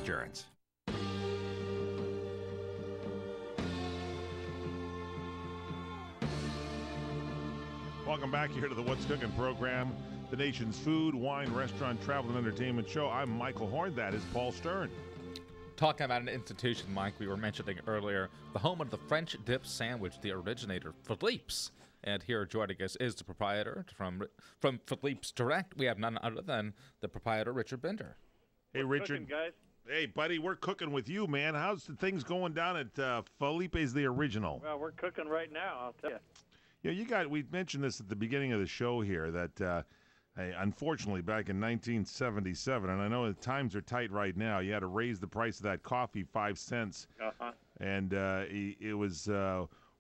Insurance. Welcome back here to the What's Cooking program, the nation's food, wine, restaurant, travel, and entertainment show. I'm Michael Horn. That is Paul Stern. Talking about an institution, Mike, we were mentioning earlier, the home of the French dip sandwich, the originator, Philippe's. And here joining us is the proprietor from Philippe's Direct. We have none other than the proprietor, Richard Bender. Hey, Richard. Cooking, guys. Hey, buddy, we're cooking with you, man. How's the things going down at Philippe's the Original? Well, we're cooking right now, I'll tell you. Yeah, we mentioned this at the beginning of the show here that unfortunately back in 1977, and I know the times are tight right now, you had to raise the price of that coffee 5 cents. Uh-huh. And it was,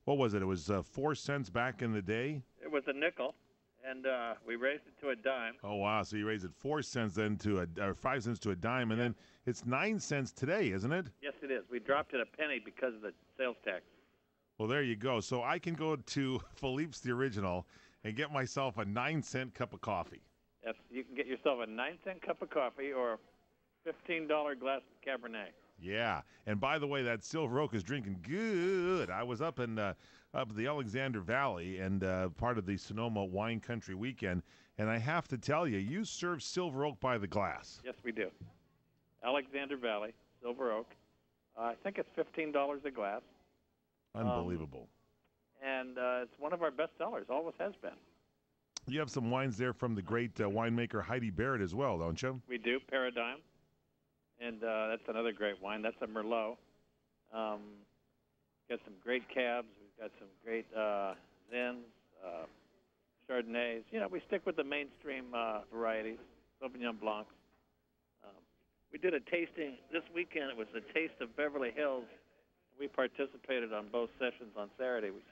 what was it? It was 4 cents back in the day? It was a nickel, and we raised it to a dime. Oh, wow. So you raised it 4 cents then or 5 cents to a dime, and then it's 9 cents today, isn't it? Yes, it is. We dropped it a penny because of the sales tax. Well, there you go. So I can go to Philippe's the Original and get myself a 9-cent cup of coffee. Yes, you can get yourself a 9-cent cup of coffee or a $15 glass of Cabernet. Yeah, and by the way, that Silver Oak is drinking good. I was up in the Alexander Valley and part of the Sonoma Wine Country Weekend, and I have to tell you, you serve Silver Oak by the glass. Yes, we do. Alexander Valley, Silver Oak. I think it's $15 a glass. Unbelievable. And it's one of our best sellers, always has been. You have some wines there from the great winemaker Heidi Barrett as well, don't you? We do, Paradigm. And that's another great wine. That's a Merlot. Got some great cabs. We've got some great Zins, Chardonnays. You know, we stick with the mainstream varieties, Sauvignon Blancs. We did a tasting this weekend. It was the Taste of Beverly Hills. We participated on both sessions on Saturday. We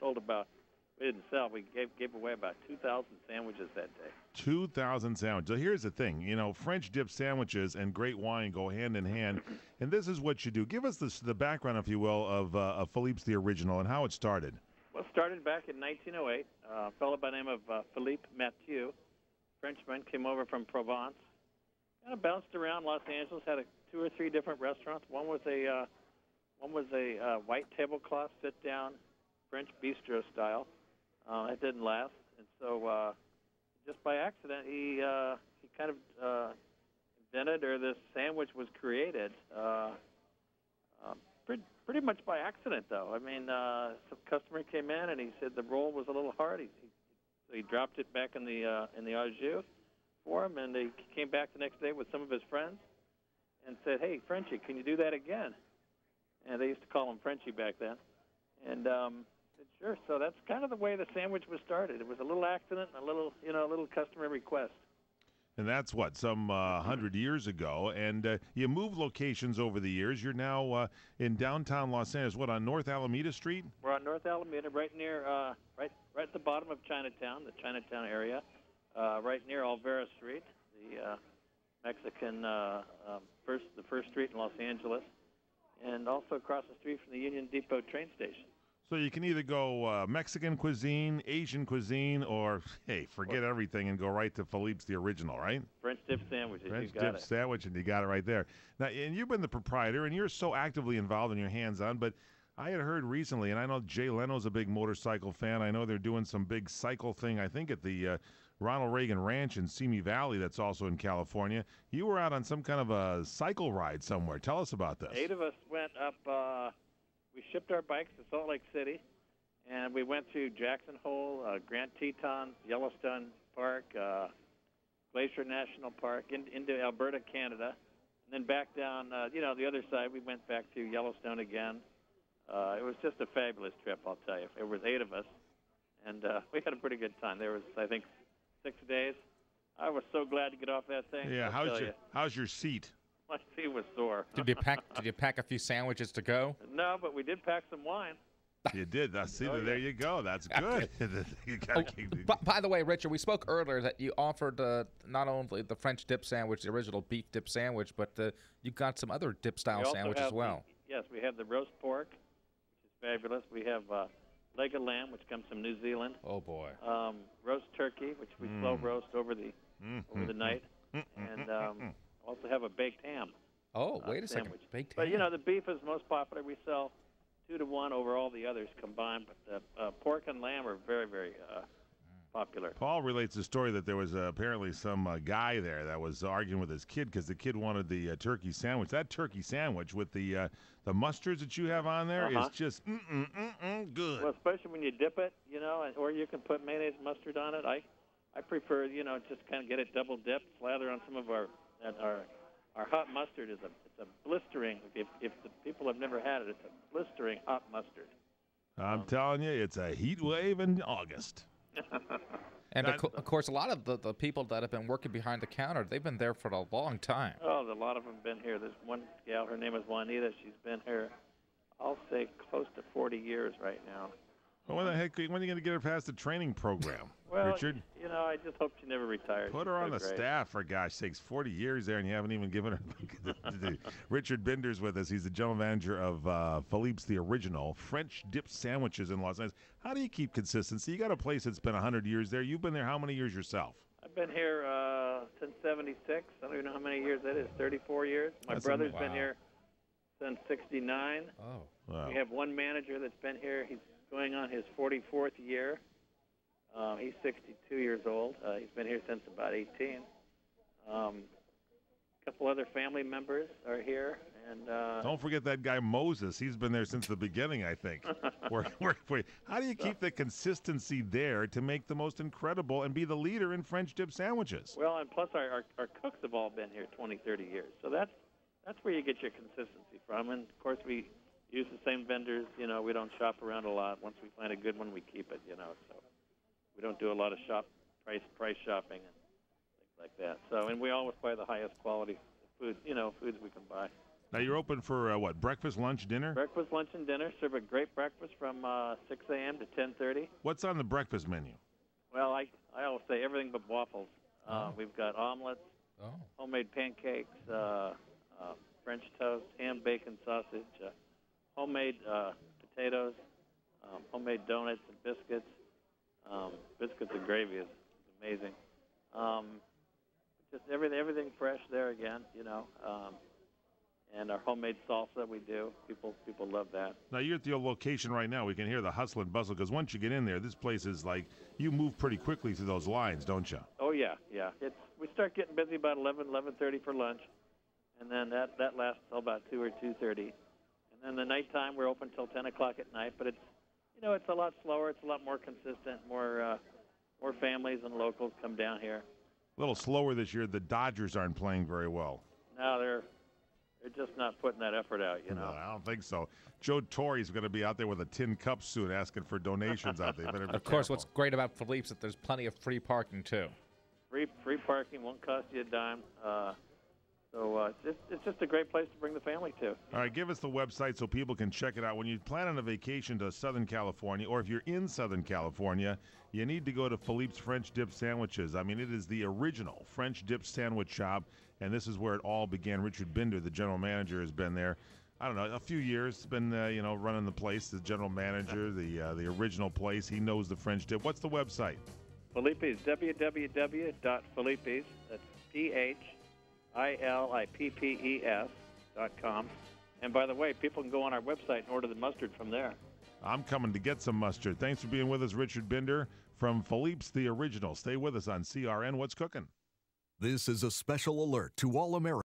didn't sell. We gave away about 2,000 sandwiches that day. 2,000 sandwiches. So here's the thing. You know, French dip sandwiches and great wine go hand in hand. And this is what you do. Give us the background, if you will, of Philippe's the Original and how it started. Well, it started back in 1908. A fellow by the name of Philippe Mathieu, Frenchman, came over from Provence. Kind of bounced around Los Angeles, had 2 or 3 different restaurants. One was a white tablecloth, sit-down, French bistro style. It didn't last, and so just by accident, he kind of invented, or this sandwich was created. Pretty much by accident, though. I mean, some customer came in and he said the roll was a little hard. So he dropped it back in the au jus for him, and he came back the next day with some of his friends and said, "Hey, Frenchie, can you do that again?" And they used to call him Frenchie back then. And said, sure. So that's kind of the way the sandwich was started. It was a little accident, and a little customer request. And that's what, some 100 years ago. And you moved locations over the years. You're now in downtown Los Angeles. What, on North Alameda Street? We're on North Alameda, right near, right at the bottom of Chinatown, the Chinatown area, right near Olvera Street, the Mexican the first street in Los Angeles, and also across the street from the Union Depot train station. So you can either go Mexican cuisine, Asian cuisine, or, hey, forget everything and go right to Philippe's the Original, right? French dip sandwiches. French dip sandwich, and you got it right there. Now, and you've been the proprietor, and you're so actively involved in your hands-on, but I had heard recently, and I know Jay Leno's a big motorcycle fan. I know they're doing some big cycle thing, I think, at the Ronald Reagan Ranch in Simi Valley that's also in California. You were out on some kind of a cycle ride somewhere. Tell us about this. 8 of us went up. We shipped our bikes to Salt Lake City, and we went to Jackson Hole, Grand Tetons, Yellowstone Park, Glacier National Park, into Alberta, Canada, and then back down, the other side. We went back to Yellowstone again. It was just a fabulous trip, I'll tell you. It was 8 of us, and we had a pretty good time. There was, I think, 6 days. I was so glad to get off that thing. Yeah, how's your seat? My seat was sore. Did you pack a few sandwiches to go? No, but we did pack some wine. You did. There you go. That's good. By the way, Richard, we spoke earlier that you offered not only the French dip sandwich, the original beef dip sandwich, but you got some other dip-style sandwich as well. Yes, we have the roast pork, which is fabulous. We have leg of lamb, which comes from New Zealand. Oh, boy. Roast turkey, which we slow roast over the night. And also have a baked ham. Oh, wait a second. sandwich. Baked But, ham. the beef is most popular. We sell 2 to 1 over all the others combined. But the pork and lamb are very, very popular. Paul relates a story that there was apparently some guy there that was arguing with his kid because the kid wanted the turkey sandwich. That turkey sandwich with the mustards that you have on there is just good. Well, especially when you dip it, or you can put mayonnaise and mustard on it. I prefer, just kind of get it double dipped, slather on some of our hot mustard. It's a blistering. If the people have never had it, it's a blistering hot mustard. I'm telling you, it's a heat wave in August. And of course, a lot of the people that have been working behind the counter, they've been there for a long time. Oh, a lot of them have been here. There's one gal, her name is Juanita. She's been here, I'll say, close to 40 years right now. Well, when the heck, when are you going to get her past the training program, Well, Richard? I just hope she never retires. Put her She's on so the great. staff, for gosh sakes. 40 years there, and you haven't even given her. Richard Binder's with us. He's the general manager of Philippe's The Original, French dip sandwiches in Los Angeles. How do you keep consistency? You got a place that's been 100 years there. You've been there how many years yourself? I've been here since '76. I don't even know how many years that is. 34 years. My That's brother's been wow. here since '69. Oh. Wow. We have one manager that's been here. He's going on his 44th year. He's 62 years old. He's been here since about 18. A couple other family members are here, and Don't forget that guy Moses. He's been there since the beginning, I think. How do you keep the consistency there to make the most incredible and be the leader in French dip sandwiches? well, and plus our cooks have all been here 20, 30 years. So that's where you get your consistency from. And of course we use the same vendors. We don't shop around a lot. Once we find a good one, we keep it. So we don't do a lot of price shopping and things like that. So, and we always buy the highest quality food, foods we can buy. Now, you're open for what, breakfast, lunch, dinner? Breakfast, lunch, and dinner. Serve a great breakfast from 6 a.m. to 10:30. What's on the breakfast menu? Well, I always say everything but waffles. We've got omelets, Oh. homemade pancakes, French toast, ham, bacon, sausage, homemade potatoes, homemade donuts and biscuits. Biscuits and gravy is amazing. Just everything fresh there again, and our homemade salsa we do. People love that. Now, you're at the location right now. We can hear the hustle and bustle because once you get in there, this place is like, you move pretty quickly through those lines, don't you? Oh, yeah. We start getting busy about 11:30 for lunch, and then that lasts till about 2 or 2:30. And then the nighttime, we're open till 10 o'clock at night, but it's a lot slower. It's a lot more consistent. More families and locals come down here. A little slower this year. The Dodgers aren't playing very well. Now they're just not putting that effort out, No, I don't think so. Joe Torre's going to be out there with a tin cup soon asking for donations out there. Better be Of course, careful. what's great about Philippe's is that there's plenty of free parking, too. Free parking won't cost you a dime. So it's just a great place to bring the family to. All right, give us the website so people can check it out. When you plan on a vacation to Southern California, or if you're in Southern California, you need to go to Philippe's French Dip Sandwiches. I mean, it is the original French dip sandwich shop, and this is where it all began. Richard Binder, the general manager, has been there, I don't know, a few years. Been, running the place, the general manager, the original place. He knows the French dip. What's the website? Philippe's, www.philippes, that's PHILIPPES.com. And by the way, people can go on our website and order the mustard from there. I'm coming to get some mustard. Thanks for being with us, Richard Binder from Philippe's The Original. Stay with us on CRN. What's cooking? This is a special alert to all Americans.